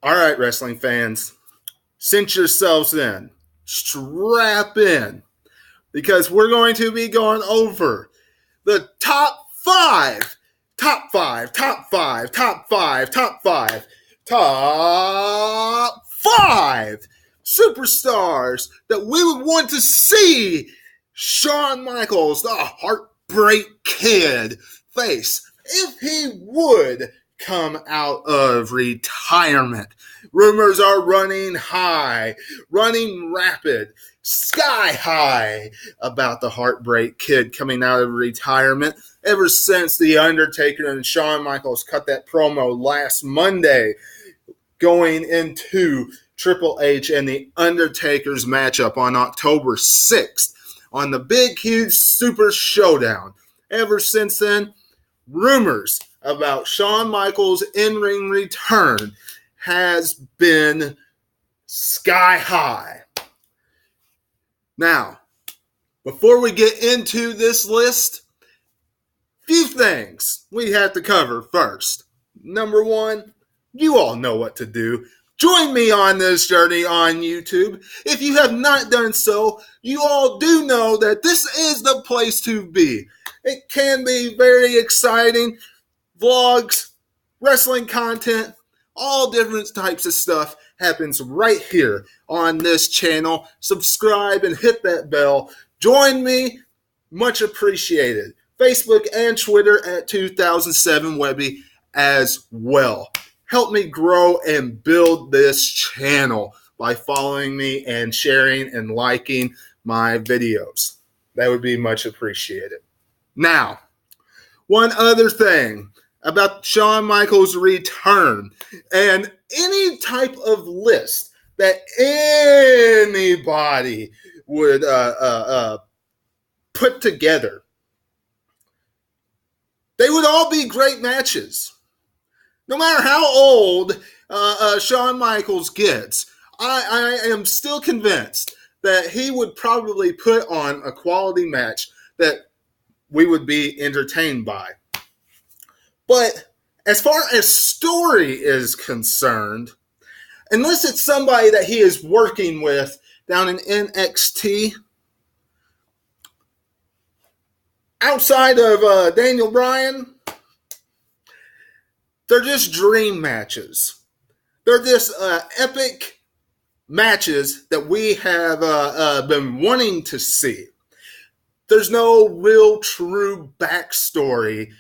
All right, wrestling fans, cinch yourselves in, strap in, because we're going to be going over the top five superstars that we would want to see Shawn Michaels, the Heartbreak Kid, face if he would come out of retirement. Rumors are running high, running rapid, sky high about the Heartbreak Kid coming out of retirement ever since The Undertaker and Shawn Michaels cut that promo last Monday going into Triple H and The Undertaker's matchup on October 6th on the Big Huge Super Showdown. Ever since then, rumors about Shawn Michaels' in-ring return has been sky high. Now, before we get into this list, few things we have to cover first. Number one, you all know what to do. Join me on this journey on YouTube. If you have not done so, you all do know that this is the place to be. It can be very exciting. Vlogs, wrestling content, all different types of stuff happens right here on this channel. Subscribe and hit that bell. Join me. Much appreciated. Facebook and Twitter at 2007 Webby as well. Help me grow and build this channel by following me and sharing and liking my videos. That would be much appreciated. Now, one other thing about Shawn Michaels' return and any type of list that anybody would put together. They would all be great matches. No matter how old Shawn Michaels gets, I am still convinced that he would probably put on a quality match that we would be entertained by. But as far as story is concerned, unless it's somebody that he is working with down in NXT, outside of Daniel Bryan, they're just dream matches. They're just epic matches that we have been wanting to see. There's no real true backstory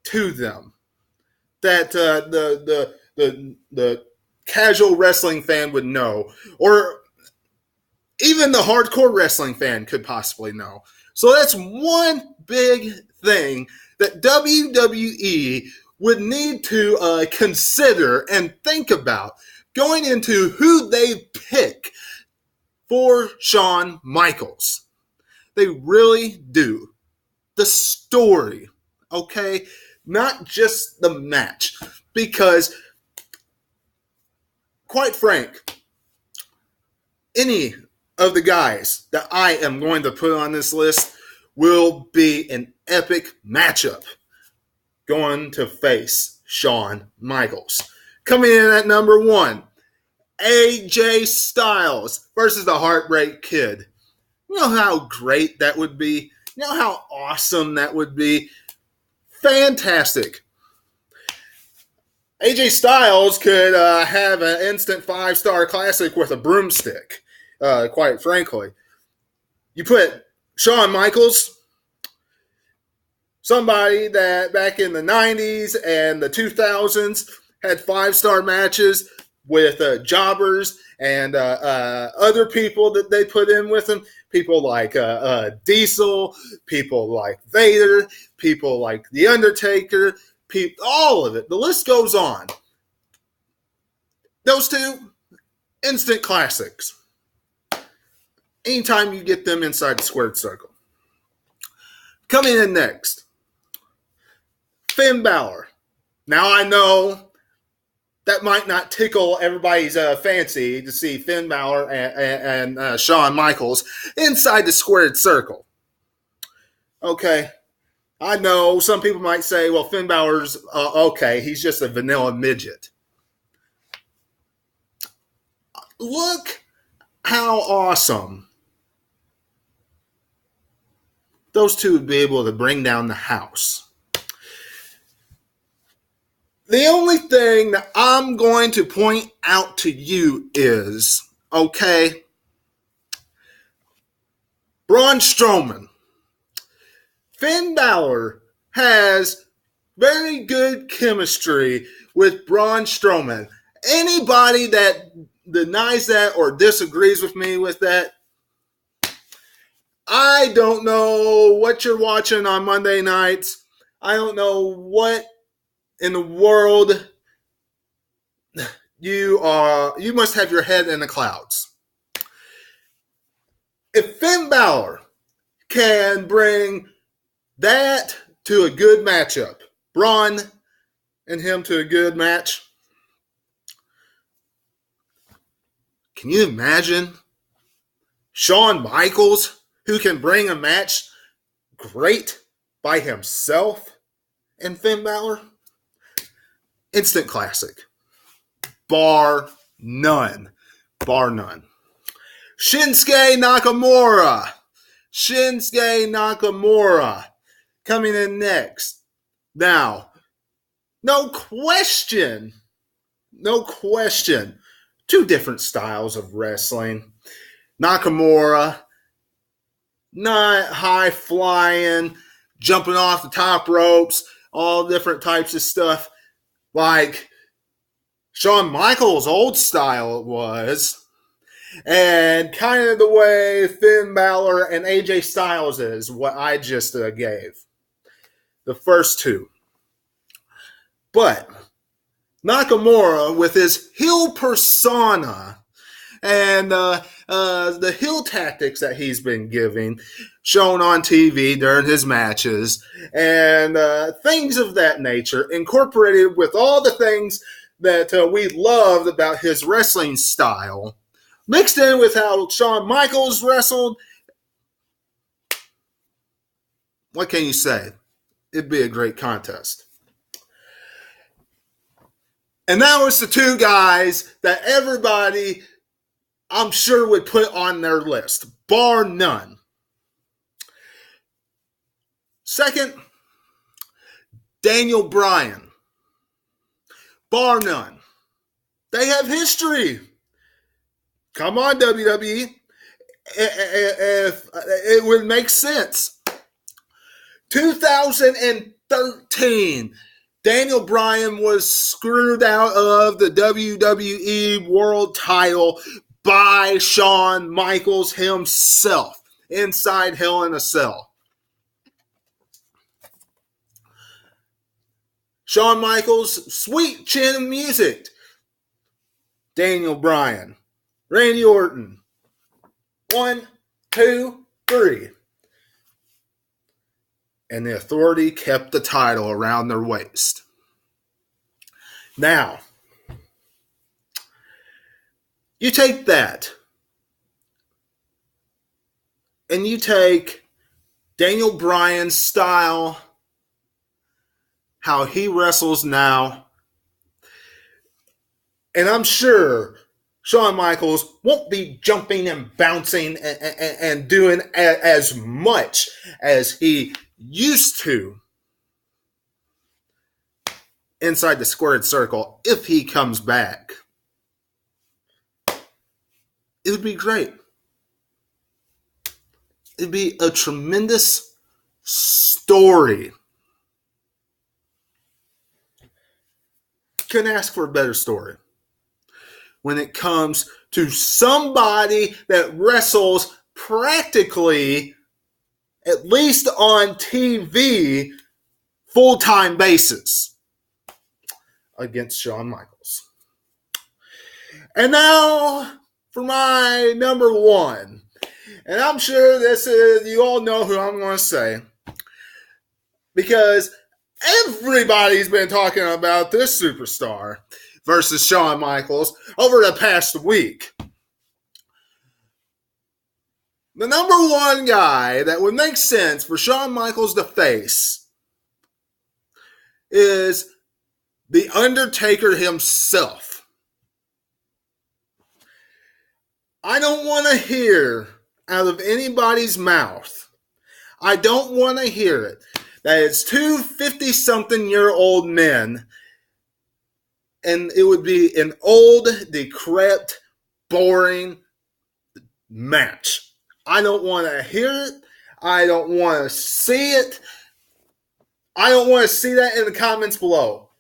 to them that the casual wrestling fan would know, or even the hardcore wrestling fan could possibly know. So that's one big thing that WWE would need to consider and think about going into who they pick for Shawn Michaels. They really do. The story, okay? Not just the match. Because, quite frank, any of the guys that I am going to put on this list will be an epic matchup going to face Shawn Michaels. Coming in at number one, AJ Styles versus the Heartbreak Kid. You know how great that would be? You know how awesome that would be? Fantastic. AJ Styles could have an instant 5-star classic with a broomstick, quite frankly. You put Shawn Michaels, somebody that back in the 90s and the 2000s had 5-star matches with jobbers and other people that they put in with him. People like Diesel, people like Vader, people like The Undertaker, all of it. The list goes on. Those two, instant classics. Anytime you get them inside the squared circle. Coming in next, Finn Balor. Now I know that might not tickle everybody's fancy to see Finn Balor and Shawn Michaels inside the squared circle. Okay, I know some people might say, well, Finn Balor's okay, he's just a vanilla midget. look how awesome those two would be able to bring down the house. The only thing that I'm going to point out to you is, okay, Braun Strowman. Finn Balor has very good chemistry with Braun Strowman. Anybody that denies that or disagrees with me with that, I don't know what you're watching on Monday nights. I don't know what in the world you must have your head in the clouds. If Finn Balor can bring that to a good matchup, Braun and him to a good match, can you imagine Shawn Michaels, who can bring a match great by himself, and Finn Balor? Instant classic. Bar none. Bar none. Shinsuke Nakamura. Shinsuke Nakamura coming in next. Now, no question, two different styles of wrestling. Nakamura, not high flying, jumping off the top ropes, all different types of stuff like Shawn Michaels' old style was, and kind of the way Finn Balor and AJ Styles is, what I just gave. The first two. But Nakamura, with his heel persona and the heel tactics that he's been giving, shown on TV during his matches, and things of that nature, incorporated with all the things that we loved about his wrestling style, mixed in with how Shawn Michaels wrestled, what can you say? It'd be a great contest. And that was the two guys that everybody, I'm sure, would put on their list, bar none. Second, Daniel Bryan. Bar none. They have history. Come on, WWE. If it would make sense. 2013, Daniel Bryan was screwed out of the WWE World title by Shawn Michaels himself inside Hell in a Cell. Shawn Michaels, sweet chin music. Daniel Bryan, Randy Orton. 1, 2, 3. And the Authority kept the title around their waist. Now, you take that, and you take Daniel Bryan's style, how he wrestles now, and I'm sure Shawn Michaels won't be jumping and bouncing and doing as much as he used to inside the squared circle if he comes back. It would be great. It'd be a tremendous story. Couldn't ask for a better story when it comes to somebody that wrestles practically, at least on TV, full-time basis against Shawn Michaels. And now for my number one. And I'm sure you all know who I'm going to say, because everybody's been talking about this superstar versus Shawn Michaels over the past week. The number one guy that would make sense for Shawn Michaels to face is The Undertaker himself. I don't want to hear out of anybody's mouth, I don't want to hear it, that it's two 50-something-year-old men and it would be an old, decrepit, boring match. I don't want to hear it. I don't want to see it. I don't want to see that in the comments below.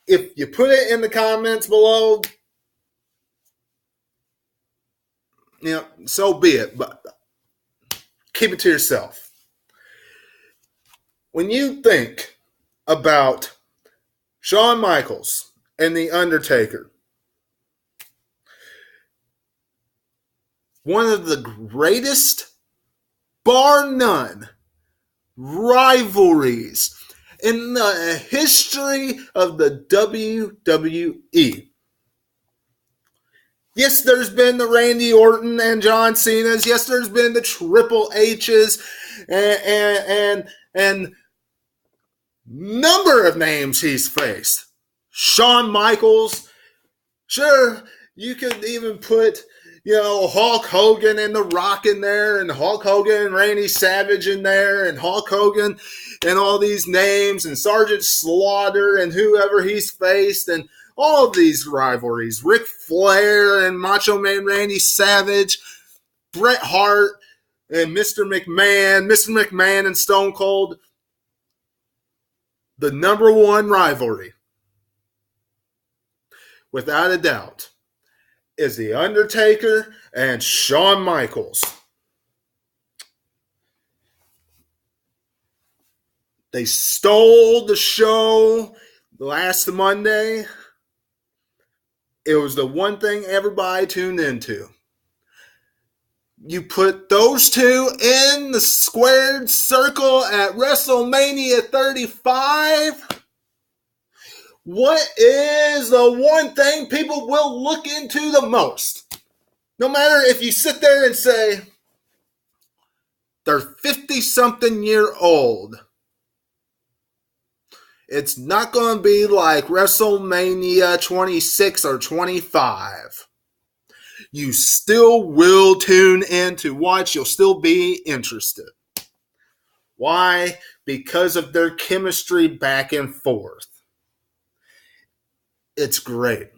If you put it in the comments below, so be it. But keep it to yourself. When you think about Shawn Michaels and The Undertaker, one of the greatest, bar none, rivalries in the history of the WWE. Yes, there's been the Randy Orton and John Cena's. Yes, there's been the Triple H's and number of names he's faced. Shawn Michaels. Sure, you could even put, Hulk Hogan and The Rock in there, and Hulk Hogan and Randy Savage in there, and Hulk Hogan and all these names, and Sergeant Slaughter and whoever he's faced, and all of these rivalries. Ric Flair and Macho Man Randy Savage, Bret Hart and Mr. McMahon and Stone Cold. The number one rivalry, without a doubt, is The Undertaker and Shawn Michaels. They stole the show last Monday. It was the one thing everybody tuned into. You put those two in the squared circle at WrestleMania 35. What is the one thing people will look into the most? No matter if you sit there and say, they're 50-something-year-old. It's not going to be like WrestleMania 26 or 25. You still will tune in to watch. You'll still be interested. Why? Because of their chemistry back and forth. It's great.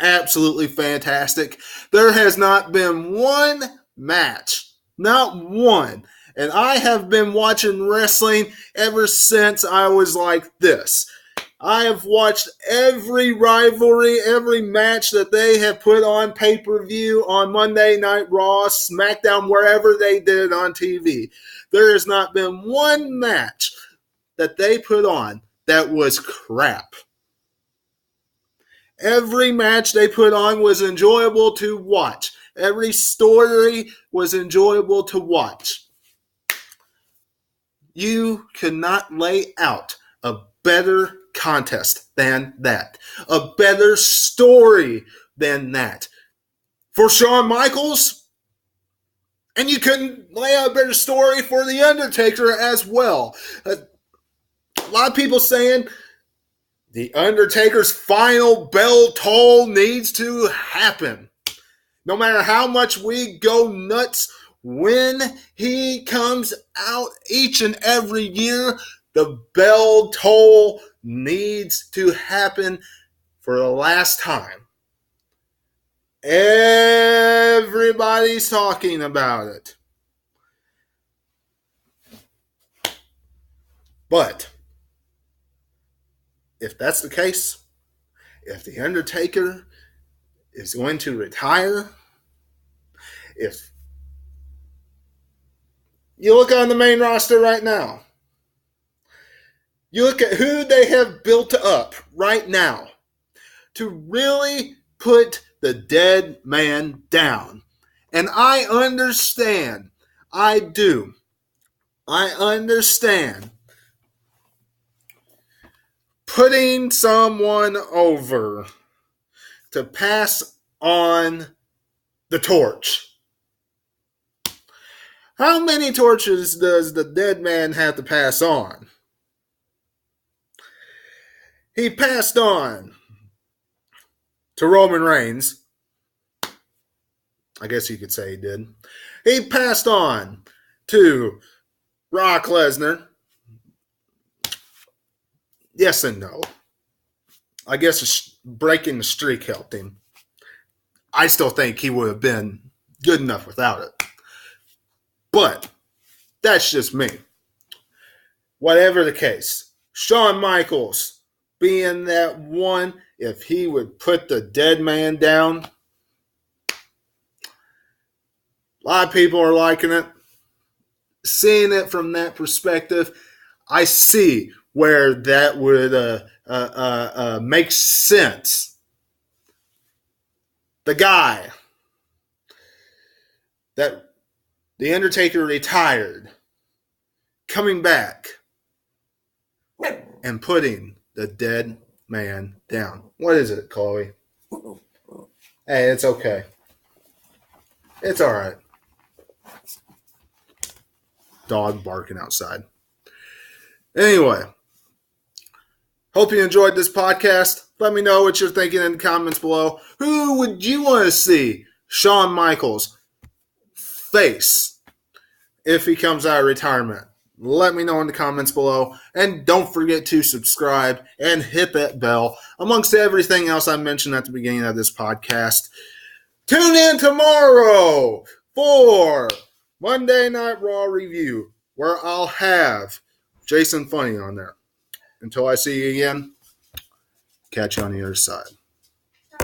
Absolutely fantastic. There has not been one match. Not one. And I have been watching wrestling ever since I was like this. I have watched every rivalry, every match that they have put on pay-per-view on Monday Night Raw, SmackDown, wherever they did it on TV. There has not been one match that they put on that was crap. Every match they put on was enjoyable to watch. Every story was enjoyable to watch. You could not lay out a better contest than that. A better story than that. For Shawn Michaels, and you couldn't lay out a better story for The Undertaker as well. A lot of people saying The Undertaker's final bell toll needs to happen. No matter how much we go nuts when he comes out each and every year, the bell toll needs to happen for the last time. Everybody's talking about it. But if that's the case, if The Undertaker is going to retire, if you look on the main roster right now, you look at who they have built up right now to really put the dead man down. And I understand. I do. I understand putting someone over to pass on the torch. How many torches does the dead man have to pass on? He passed on to Roman Reigns. I guess you could say he did. He passed on to Brock Lesnar. Yes and no. I guess breaking the streak helped him. I still think he would have been good enough without it. But that's just me. Whatever the case, Shawn Michaels being that one, if he would put the dead man down, a lot of people are liking it. Seeing it from that perspective, I see where that would make sense. The guy that The Undertaker retired, coming back and putting the dead man down. What is it, Chloe? Hey, it's okay. It's all right. Dog barking outside. Anyway, hope you enjoyed this podcast. Let me know what you're thinking in the comments below. Who would you want to see Shawn Michaels face if he comes out of retirement? Let me know in the comments below. And don't forget to subscribe and hit that bell, amongst everything else I mentioned at the beginning of this podcast. Tune in tomorrow for Monday Night Raw review, where I'll have Jason Funny on there. Until I see you again, catch you on the other side.